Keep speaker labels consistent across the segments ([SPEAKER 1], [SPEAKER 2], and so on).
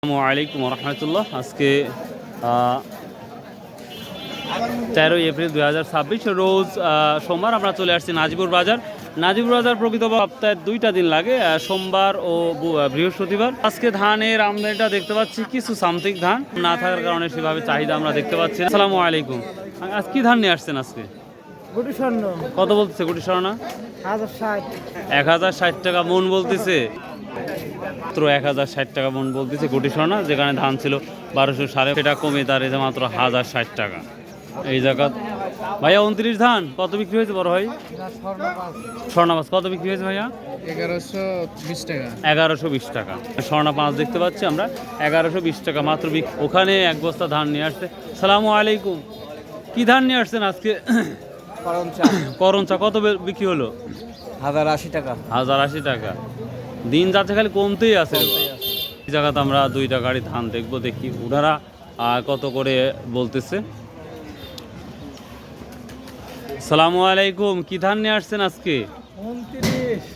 [SPEAKER 1] আসসালামু আলাইকুম রহমতুল্লাহ। আজকে 13 এপ্রিল 2026 রোজ সোমবার। আমরা চলে আসছি নাজিপুর বাজার। নাজিপুর বাজার প্রকৃত সপ্তাহে 2টা দিন লাগে, সোমবার ও বৃহস্পতিবার। আজকে ধানের আমদানিটা দেখতে পাচ্ছি কিছু সামথিং ধান না থাকার কারণে সেভাবে চাহিদা আমরা দেখতে পাচ্ছি না। আসসালামু আলাইকুম। আজ কি ধান নিয়ে আসছেন আজকে?
[SPEAKER 2] গুটি স্বর্ণ
[SPEAKER 1] কত বলতেছে গুটি স্বর্ণা?
[SPEAKER 2] 1060
[SPEAKER 1] 1060 টাকা মন বলতেছে। মাত্র 1060 টাকা মন বলতেছে গুটি স্বর্ণা, যেখানে ধান ছিল 1260, সেটা কমে দাঁড়িয়েছে মাত্র 1060 টাকা। এই জায়গা ভাইয়া 29 ধান কত বিক্রি হয়েছে বড় ভাই? স্বর্ণা 5 কত বিক্রি হয়েছে ভাইয়া?
[SPEAKER 2] 1120 টাকা।
[SPEAKER 1] 1120 টাকা স্বর্ণা 5 দেখতে পাচ্ছি আমরা, 1120 টাকা মাত্র। ওখানে এক বস্তা ধান নিয়ে আসছে। সালামু আলাইকুম। কি ধান নিয়ে আসছেন আজকে? করঞ্চা কত বিক্রি হলো?
[SPEAKER 2] 1080 টাকা।
[SPEAKER 1] 1080 টাকা। দিন যাচ্ছে খালি কমতেই আছে। এই জায়গাতে আমরা 2টা গাড়ি ধান দেখবো, দেখি ওনারা কত করে বলতেছে। সালামু আলাইকুম। কি ধান নিয়ে আসছেন আজকে?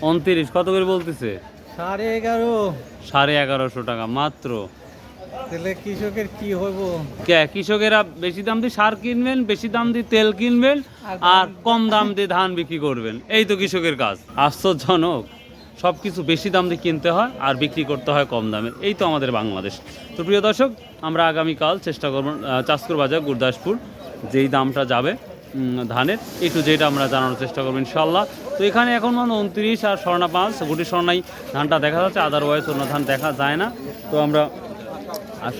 [SPEAKER 1] 29 কত করে বলতেছে? 1150 টাকা মাত্র।
[SPEAKER 2] তাহলে কৃষকের কি হইব?
[SPEAKER 1] কৃষকেরা বেশি দাম দিয়ে সার কিনবেন, বেশি দাম দিয়ে তেল কিনবেন, আর কম দাম দিয়ে ধান বিক্রি করবেন। এই তো কৃষকের কাজ। আশ্চর্যজনক, সব কিছু বেশি দাম দিয়ে কিনতে হয় আর বিক্রি করতে হয় কম দামে। এই তো আমাদের বাংলাদেশ। তো প্রিয় দর্শক, আমরা আগামীকাল চেষ্টা করব চাঁচকর বাজার গুরদাসপুর যেই দামটা যাবে ধানের একটু যেটা আমরা জানানোর চেষ্টা করবো ইনশাল্লাহ। তো এখানে এখন 29 আর স্বর্ণা 5 গুটি স্বর্ণাই ধানটা দেখা যাচ্ছে, আদারওয়াইজ অন্য ধান দেখা যায় না। তো আমরা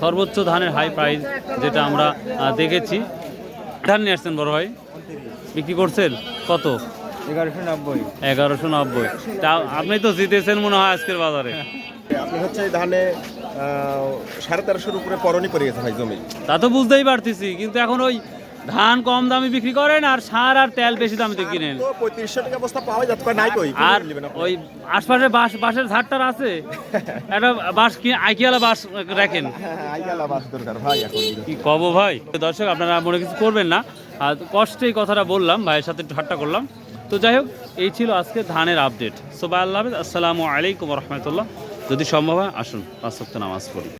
[SPEAKER 1] সর্বোচ্চ ধানের হাই প্রাইস যেটা আমরা দেখেছি, ধান নিয়ে আসছেন বড় ভাই, বিক্রি করছেন কত? 1190। তা আপনি তো জিতেছেন মনে হয় আজকের বাজারে।
[SPEAKER 3] আপনি হচ্ছে ধানে 1350 উপরে পরনি পড়ে গেছে ভাই জমি।
[SPEAKER 1] তা তো বুঝতেই পারতেছি, কিন্তু এখন ওই ধান কম দামে বিক্রি করেন আর সার আর তেল বেশি দামে কিনেন।
[SPEAKER 3] 3500 টাকা বস্তা পাওয়া যাচ্ছে নাই কই?
[SPEAKER 1] আর ওই আশপাশে বাঁশের ঝাড়টার আছে, একটা বাঁশ কি আইকিয়ালা বাঁশ রাখেন।
[SPEAKER 3] আইয়ালা বাস দরকার ভাই এখন।
[SPEAKER 1] কি কব ভাই? দর্শক আপনারা মনে কিছু করবেন না, আর কষ্টে এই কথাটা বললাম, ভাইয়ের সাথে একটু ঠাট্টা করলাম। তো যাই হোক, এই ছিল আজকে ধানের আপডেট। সো বাই আল্লাহ হাফেজ। আসসালামু আলাইকুম রহমতুল্লাহ। যদি সম্ভব হয় আসুন 5 ওয়াক্ত নামাজ পড়ি।